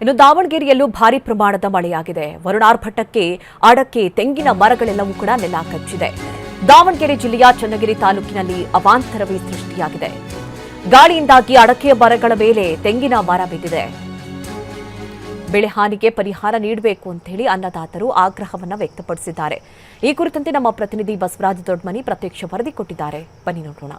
ಇನ್ನು ದಾವಣಗೆರೆಯಲ್ಲೂ ಭಾರಿ ಪ್ರಮಾಣದ ಮಳೆಯಾಗಿದೆ. ವರುಣಾರ್ಭಟಕ್ಕೆ ಅಡಕೆ, ತೆಂಗಿನ ಮರಗಳೆಲ್ಲವೂ ಕೂಡ ನೆಲಕಚ್ಚಿದೆ. ದಾವಣಗೆರೆ ಜಿಲ್ಲೆಯ ಚನ್ನಗಿರಿ ತಾಲೂಕಿನಲ್ಲಿ ಅವಾಂತರವೇ ಸೃಷ್ಟಿಯಾಗಿದೆ. ಗಾಳಿಯಿಂದಾಗಿ ಅಡಕೆಯ ಮರಗಳ ಮೇಲೆ ತೆಂಗಿನ ಮರ ಬಿದ್ದಿದೆ. ಬೆಳೆ ಹಾನಿಗೆ ಪರಿಹಾರ ನೀಡಬೇಕು ಅಂತ ಹೇಳಿ ಅನ್ನದಾತರು ಆಗ್ರಹವನ್ನ ವ್ಯಕ್ತಪಡಿಸಿದ್ದಾರೆ. ಈ ಕುರಿತಂತೆ ನಮ್ಮ ಪ್ರತಿನಿಧಿ ಬಸವರಾಜ ದೊಡ್ಡಮನಿ ಪ್ರತ್ಯಕ್ಷ ವರದಿ ಕೊಟ್ಟಿದ್ದಾರೆ. ಬನ್ನಿ ನೋಡೋಣ.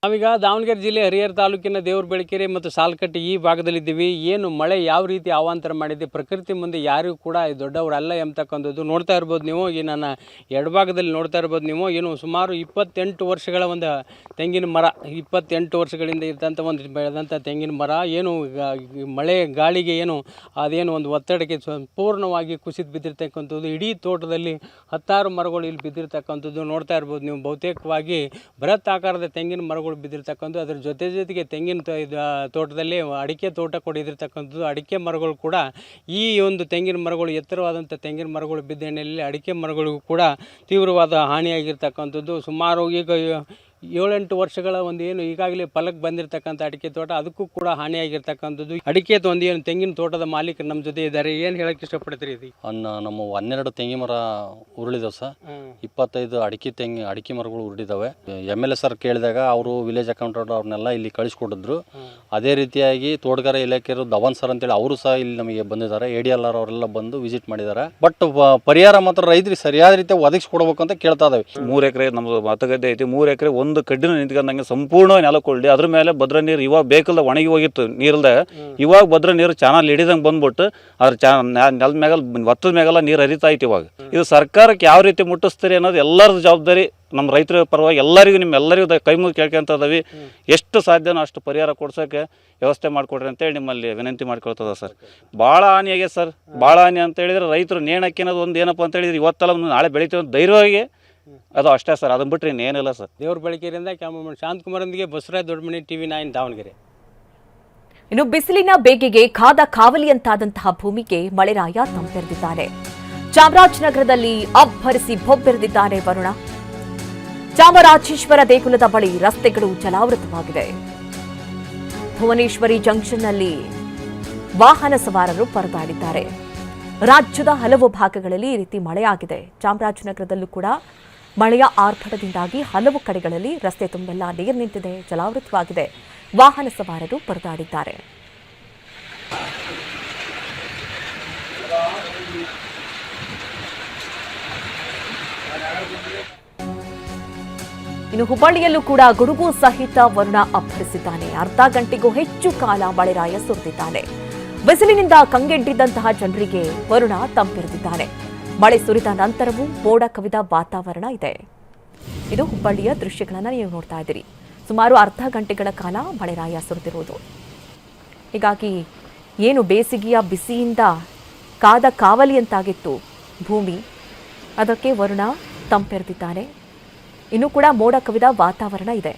ನಾವೀಗ ದಾವಣಗೆರೆ ಜಿಲ್ಲೆ ಹರಿಹರ ತಾಲೂಕಿನ ದೇವರ ಬೆಳಕೆರೆ ಮತ್ತು ಸಾಲಕಟ್ಟಿ ಈ ಭಾಗದಲ್ಲಿದ್ದೀವಿ. ಏನು ಮಳೆ ಯಾವ ರೀತಿ ಅವಾಂತರ ಮಾಡಿದೆ, ಪ್ರಕೃತಿ ಮುಂದೆ ಯಾರಿಗೂ ಕೂಡ ದೊಡ್ಡವರಲ್ಲ ಎಂಬತಕ್ಕಂಥದ್ದು ನೋಡ್ತಾ ಇರ್ಬೋದು ನೀವು. ಈ ನನ್ನ ಎಡಭಾಗದಲ್ಲಿ ನೋಡ್ತಾ ಇರ್ಬೋದು ನೀವು. ಏನು ಸುಮಾರು 28 ವರ್ಷಗಳ ಒಂದು ತೆಂಗಿನ ಮರ, 28 ವರ್ಷಗಳಿಂದ ಇರ್ತಂಥ ಒಂದು ಬೆಳೆದಂಥ ತೆಂಗಿನ ಮರ ಏನು ಮಳೆ ಗಾಳಿಗೆ ಏನು ಅದೇನು ಒಂದು ಒತ್ತಡಕ್ಕೆ ಸಂಪೂರ್ಣವಾಗಿ ಕುಸಿದು ಬಿದ್ದಿರ್ತಕ್ಕಂಥದ್ದು. ಇಡೀ ತೋಟದಲ್ಲಿ 10 ಮರಗಳು ಇಲ್ಲಿ ಬಿದ್ದಿರ್ತಕ್ಕಂಥದ್ದು ನೋಡ್ತಾ ಇರ್ಬೋದು ನೀವು. ಬಹುತೇಕವಾಗಿ ಬೃಹತ್ ಆಕಾರದ ತೆಂಗಿನ ಮರಗಳು ಬಿದ್ದಿರ್ತಕ್ಕಂಥದ್ದು. ಅದರ ಜೊತೆಗೆ ತೆಂಗಿನ ತೋಟದಲ್ಲಿ ಅಡಿಕೆ ತೋಟ ಕೊಡಿದಿರ್ತಕ್ಕಂಥದ್ದು. ಅಡಿಕೆ ಮರಗಳು ಕೂಡ ಈ ಒಂದು ತೆಂಗಿನ ಮರಗಳು ಎತ್ತರವಾದಂಥ ತೆಂಗಿನ ಮರಗಳು ಬಿದ್ದ ಹಿನ್ನೆಲೆಯಲ್ಲಿ ಅಡಿಕೆ ಮರಗಳಿಗೂ ಕೂಡ ತೀವ್ರವಾದ ಹಾನಿಯಾಗಿರ್ತಕ್ಕಂಥದ್ದು. ಸುಮಾರು ಈಗ 7-8 ವರ್ಷಗಳ ಒಂದು ಏನು ಈಗಾಗಲೇ ಫಲಕ್ಕೆ ಬಂದಿರತಕ್ಕಂಥ ಅಡಿಕೆ ತೋಟ, ಅದಕ್ಕೂ ಕೂಡ ಹಾನಿಯಾಗಿರ್ತಕ್ಕಂಥದ್ದು. ಅಡಿಕೆ ಒಂದು ಏನು ತೆಂಗಿನ ತೋಟದ ಮಾಲೀಕರು ನಮ್ಮ ಜೊತೆ ಇದ್ದಾರೆ. ಏನು ಹೇಳಕ್ಕೆ ಇಷ್ಟಪಡ್ತೀರಿ? ಇದು ನಮ್ಮ 12 ತೆಂಗಿನ ಮರ ಉರುಳಿದಾವೆ ಸರ್. 25 ಅಡಿಕೆ ಮರಗಳು ಉರುಳಿದಾವೆ. MLA ಸರ್ ಕೇಳಿದಾಗ ಅವರು ವಿಲೇಜ್ ಅಕೌಂಟೆಂಟ್ ಅವ್ರನ್ನೆಲ್ಲ ಇಲ್ಲಿ ಕಳಿಸ್ಕೊಟ್ಟಿದ್ರು. ಅದೇ ರೀತಿಯಾಗಿ ತೋಟಗಾರ ಇಲಾಖೆಯವರು ಧವನ್ ಸರ್ ಅಂತೇಳಿ ಅವರು ಸಹ ಇಲ್ಲಿ ನಮಗೆ ಬಂದಿದ್ದಾರೆ. ADLR ಅವರೆಲ್ಲ ಬಂದು ವಿಸಿಟ್ ಮಾಡಿದ್ದಾರೆ. ಬಟ್ ಪರಿಹಾರ ಮಾತ್ರ ರೈತರಿಗೆ ಸರಿಯಾದ ರೀತಿಯಾಗಿ ಒದಗಿಸ್ಕೊಡ್ಬೇಕು ಅಂತ ಕೇಳ್ತಾ ಇದಾವೆ. 3 ಎಕರೆ ನಮ್ದು ಮತಗದ್ದೆ ಐತಿ. 3 ಎಕರೆ ಒಂದು ಕಡ್ಡಿನ ನಿಂತ್ಕೊಂಡಂಗೆ ಸಂಪೂರ್ಣ ನೆಲಕೊಳ್ಳಿ. ಅದ್ರ ಮೇಲೆ ಭದ್ರ ನೀರು ಇವಾಗ ಬೇಕಲ್ದ ಒಣಗಿ ಹೋಗಿತ್ತು ನೀರಿಲ್ದ. ಇವಾಗ ಭದ್ರ ನೀರು ಚಾನಲ್ ಹಿಡಿದಂಗೆ ಬಂದ್ಬಿಟ್ಟು ಅದ್ರ ನೆಲದ ಮ್ಯಾಗಲ್ ಒತ್ತದ ಮ್ಯಾಗೆಲ್ಲ ನೀರು ಹರಿತಾ ಐತಿ. ಇವಾಗ ಇದು ಸರ್ಕಾರಕ್ಕೆ ಯಾವ ರೀತಿ ಮುಟ್ಟಿಸ್ತೀರಿ ಅನ್ನೋದು ಎಲ್ಲರ ಜವಾಬ್ದಾರಿ. ನಮ್ಮ ರೈತರ ಪರವಾಗಿ ಎಲ್ಲರಿಗೂ ನಿಮ್ಮೆಲ್ಲರಿಗೂ ಕೈ ಮುಗಿ ಕೇಳ್ಕೊಂತ ಇದಾವೆ. ಎಷ್ಟು ಸಾಧ್ಯನೋ ಅಷ್ಟು ಪರಿಹಾರ ಕೊಡ್ಸೋಕ್ಕೆ ವ್ಯವಸ್ಥೆ ಮಾಡಿಕೊಡ್ರಿ ಅಂತೇಳಿ ನಿಮ್ಮಲ್ಲಿ ವಿನಂತಿ ಮಾಡ್ಕೊಳ್ತದ ಸರ್. ಭಾಳ ಹಾನಿಯಾಗಿದೆ ಸರ್. ಭಾಳ ಹಾನಿ ಅಂತ ಹೇಳಿದ್ರೆ ರೈತರು ನೇಣಕ್ಕೆ ಅನ್ನೋದು ಒಂದು ಏನಪ್ಪ ಅಂತ ಹೇಳಿದ್ರೆ ಇವತ್ತಲ್ಲ ನಾಳೆ ಬೆಳಿತೀವಿ ಅಂತ ಧೈರ್ಯವಾಗಿ ಅದು ಅಷ್ಟೇ ಸರ್. ಅದನ್ನ ಬಿಟ್ಟರೆ ಇನ್ನೇನಿಲ್ಲ ಸರ್. ದೇವರ ಬೆಳಕೆರೆಯಿಂದ ಕ್ಯಾಮರಾಮನ್ ಶಾಂತಕುಮಾರೊಂದಿಗೆ ಬಸವರಾಜ ದೊಡ್ಡಮನಿ, TV9 ದಾವಣಗೆರೆ. ಇನ್ನು ಬಿಸಿಲಿನ ಬೇಗೆಗೆ ಕಾದ ಕಾವಲಿಯಂತಾದಂತಹ ಭೂಮಿಗೆ ಮಳೆರಾಯ ತಂಪೆರೆದಿದ್ದಾನೆ. ಚಾಮರಾಜನಗರದಲ್ಲಿ ಅಬ್ಬರಿಸಿ ಬೊಬ್ಬೆರೆದಿದ್ದಾನೆ ವರುಣ. ಚಾಮರಾಜೇಶ್ವರ ದೇಗುಲದ ಬಳಿ ರಸ್ತೆಗಳು ಜಲಾವೃತವಾಗಿದೆ. ಭುವನೇಶ್ವರಿ ಜಂಕ್ಷನ್ನಲ್ಲಿ ವಾಹನ ಸವಾರರು ಪರದಾಡಿದ್ದಾರೆ. ರಾಜ್ಯದ ಹಲವು ಭಾಗಗಳಲ್ಲಿ ಈ ರೀತಿ ಮಳೆಯಾಗಿದೆ. ಚಾಮರಾಜನಗರದಲ್ಲೂ ಕೂಡ ಮಳೆಯ ಆರ್ಭಟದಿಂದಾಗಿ ಹಲವು ಕಡೆಗಳಲ್ಲಿ ರಸ್ತೆ ತುಂಬೆಲ್ಲ ನೀರು ನಿಂತಿದೆ, ಜಲಾವೃತವಾಗಿದೆ. ವಾಹನ ಸವಾರರು ಪರದಾಡಿದ್ದಾರೆ. ಇನ್ನು ಹುಬ್ಬಳ್ಳಿಯಲ್ಲೂ ಕೂಡ ಗುಡುಗು ಸಹಿತ ವರುಣ ಅಬ್ಬರಿಸಿದ್ದಾನೆ. ಅರ್ಧ ಗಂಟೆಗೂ ಹೆಚ್ಚು ಕಾಲ ಮಳೆರಾಯ ಸುರಿದಿದ್ದಾನೆ. ಬಿಸಿಲಿನಿಂದ ಕಂಗೆಡ್ಡಿದ್ದಂತಹ ಜನರಿಗೆ ವರುಣ ತಂಪೆರೆದಿದ್ದಾನೆ. ಮಳೆ ಸುರಿದ ನಂತರವೂ ಮೋಡ ಕವಿದ ವಾತಾವರಣ ಇದೆ. ಇದು ಹುಬ್ಬಳ್ಳಿಯ ದೃಶ್ಯಗಳನ್ನು ನೀವು ನೋಡ್ತಾ ಇದ್ದೀರಿ. ಸುಮಾರು ಅರ್ಧ ಗಂಟೆಗಳ ಕಾಲ ಮಳೆರಾಯ ಸುರಿದಿರುವುದು. ಹೀಗಾಗಿ ಏನು ಬೇಸಿಗೆಯ ಬಿಸಿಯಿಂದ ಕಾದ ಕಾವಲಿಯಂತಾಗಿತ್ತು ಭೂಮಿ, ಅದಕ್ಕೆ ವರುಣ ತಂಪೆರೆದಿದ್ದಾನೆ. ಇನ್ನೂ ಕೂಡ ಮೋಡ ಕವಿದ ವಾತಾವರಣ ಇದೆ.